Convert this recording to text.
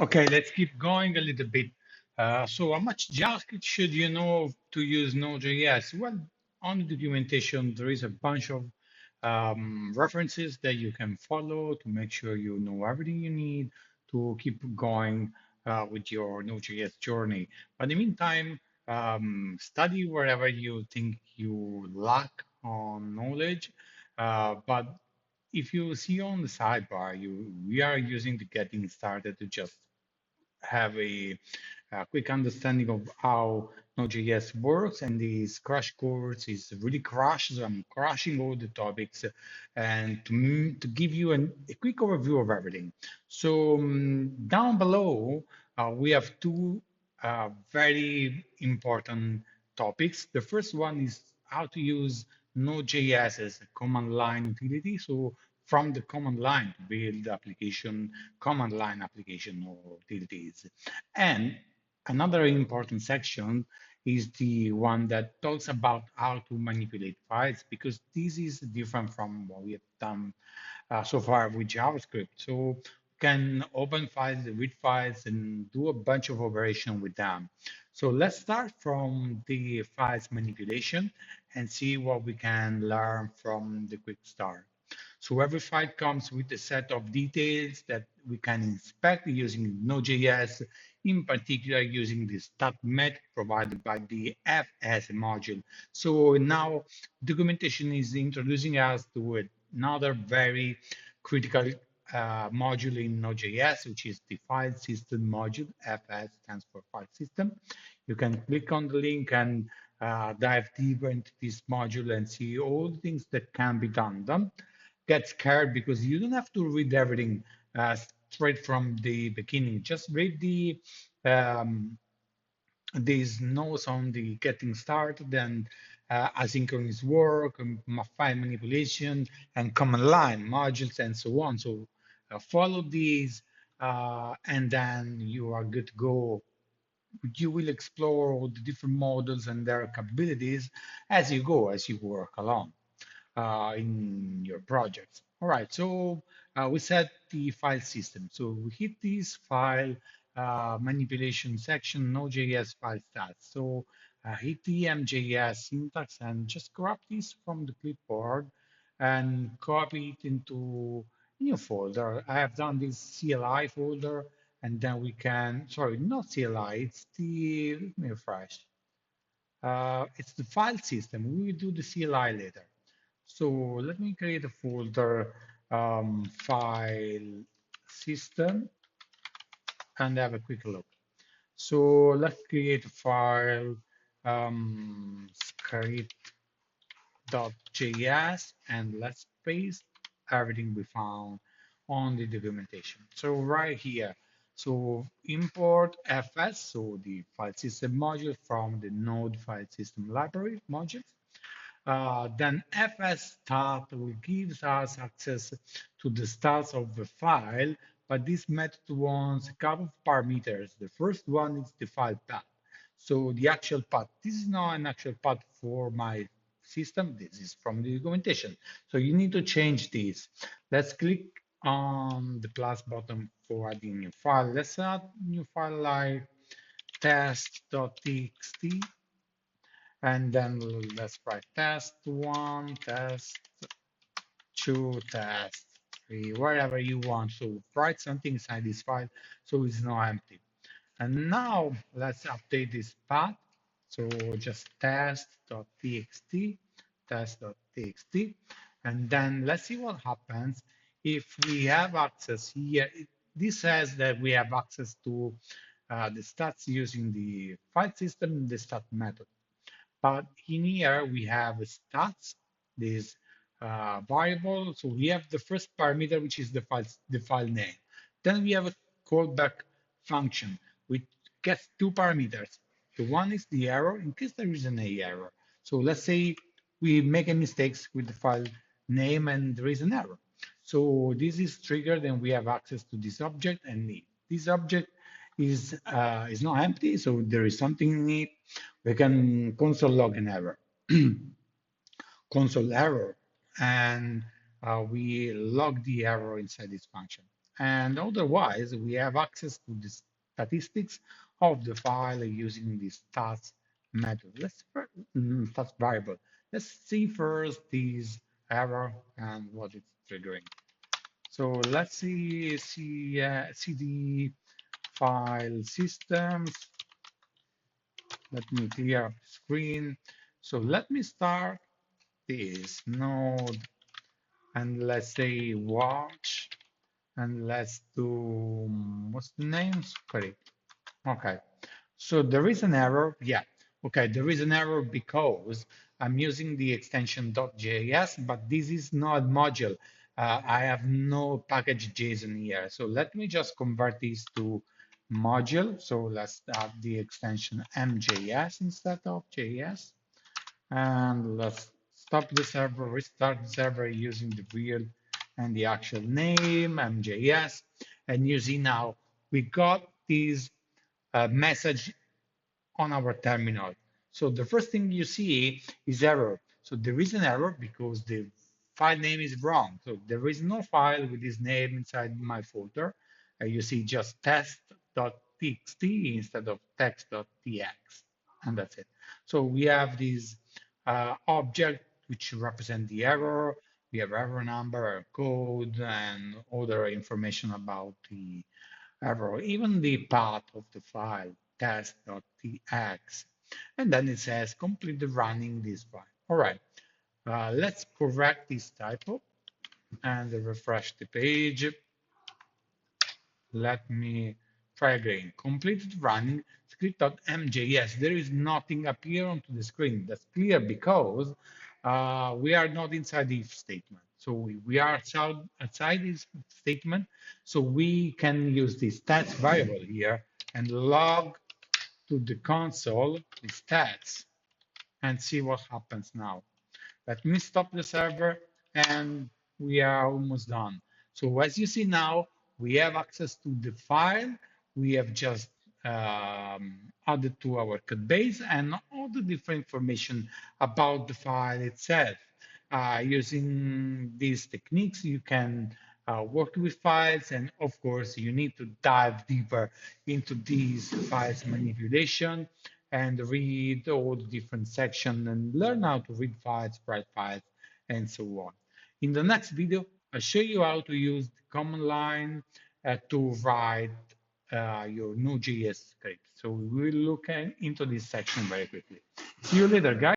Okay, let's keep going a little bit. So how much JavaScript should you know to use Node.js? Well, on the documentation, there is a bunch of references that you can follow to make sure you know everything you need to keep going with your Node.js journey. But in the meantime, study wherever you think you lack on knowledge. But if you see on the sidebar, we are using the getting started to just have a quick understanding of how Node.js works, and this crash course is really crash. So I'm crashing all the topics and to give you a quick overview of everything. So down below, we have two very important topics. The first one is how to use Node.js as a command line utility. So from the command line to build application, command line application or utilities. And another important section is the one that talks about how to manipulate files, because this is different from what we have done so far with JavaScript. So we can open files, read files, and do a bunch of operation with them. So let's start from the files manipulation and see what we can learn from the quick start. So every file comes with a set of details that we can inspect using Node.js, in particular using the stat method provided by the FS module. So now documentation is introducing us to another very critical module in Node.js, which is the file system module. FS stands for file system. You can click on the link and dive deeper into this module and see all the things that can be done. Get scared because you don't have to read everything uh, straight from the beginning. Just read um, these notes on the getting started and asynchronous work, file manipulation, and command line modules, and so on. So follow these, and then you are good to go. You will explore all the different models and their capabilities as you go, as you work along in your projects. All right, so we set the file system. So we hit this file manipulation section, Node.js file stats. So hit the MJS syntax and just grab this from the clipboard and copy it into a new folder. I have done this CLI folder, and then we can, sorry, not CLI, it's the, let me refresh. It's the file system. We will do the CLI later. So let me create a folder, file system, and have a quick look. So let's create a file, script.js, and let's paste everything we found on the documentation. So right here, so import fs, so the file system module from the Node file system library module. Then fs start will give us access to the stats of the file, but this method wants a couple of parameters. The first one is the file path. So the actual path, this is not an actual path for my system. This is from the documentation. So you need to change this. Let's click on the plus button for adding new file. Let's add new file like test.txt, and then let's write test one, test two, test three, wherever you want. So write something inside this file so it's not empty. And now let's update this path. So just test.txt, test.txt, and then let's see what happens if we have access here. This says that we have access to the stats using the file system, the stat method. But in here we have stats, this variable. So we have the first parameter, which is the file name. Then we have a callback function, which gets two parameters. The one is the error in case there is an A error. So let's say we make a mistake with the file name and there is an error. So this is triggered and we have access to this object, and this object is not empty, so there is something in it. We can console log an error, console error, and we log the error inside this function. And otherwise, we have access to the statistics of the file using the stats method. Stats variable. Let's see first this error and what it's triggering. So let's see the file systems. Let me clear up the screen. So let me start this node and let's say watch and let's do what's the name? Script. Okay. So there is an error. Yeah. Okay. There is an error because I'm using the extension .js, but this is not module. I have no package JSON here. So let me just convert this to module. So let's add the extension MJS instead of JS. And let's stop the server, restart the server using the real and the actual name, MJS. And you see now we got this message on our terminal. So the first thing you see is error. So there is an error because the file name is wrong. So there is no file with this name inside my folder. You see just test.txt instead of text.tx, and that's it. So we have this object which represent the error. We have error number, error code, and other information about the error, even the path of the file, test.tx. And then it says complete running this file. All right, let's correct this typo and refresh the page. Let me try again. Completed running script.mjs. There is nothing appear onto the screen. That's clear because we are not inside the if statement. So we are outside this statement. So we can use this stats variable here and log to the console the stats and see what happens now. Let me stop the server and we are almost done. So as you see now, we have access to the file. We have just added to our code base and all the different information about the file itself. Using these techniques, you can work with files, and of course, you need to dive deeper into these files manipulation and read all the different sections and learn how to read files, write files, and so on. In the next video, I'll show you how to use the command line to write your Node.js script. So we will look into this section very quickly. See you later, guys.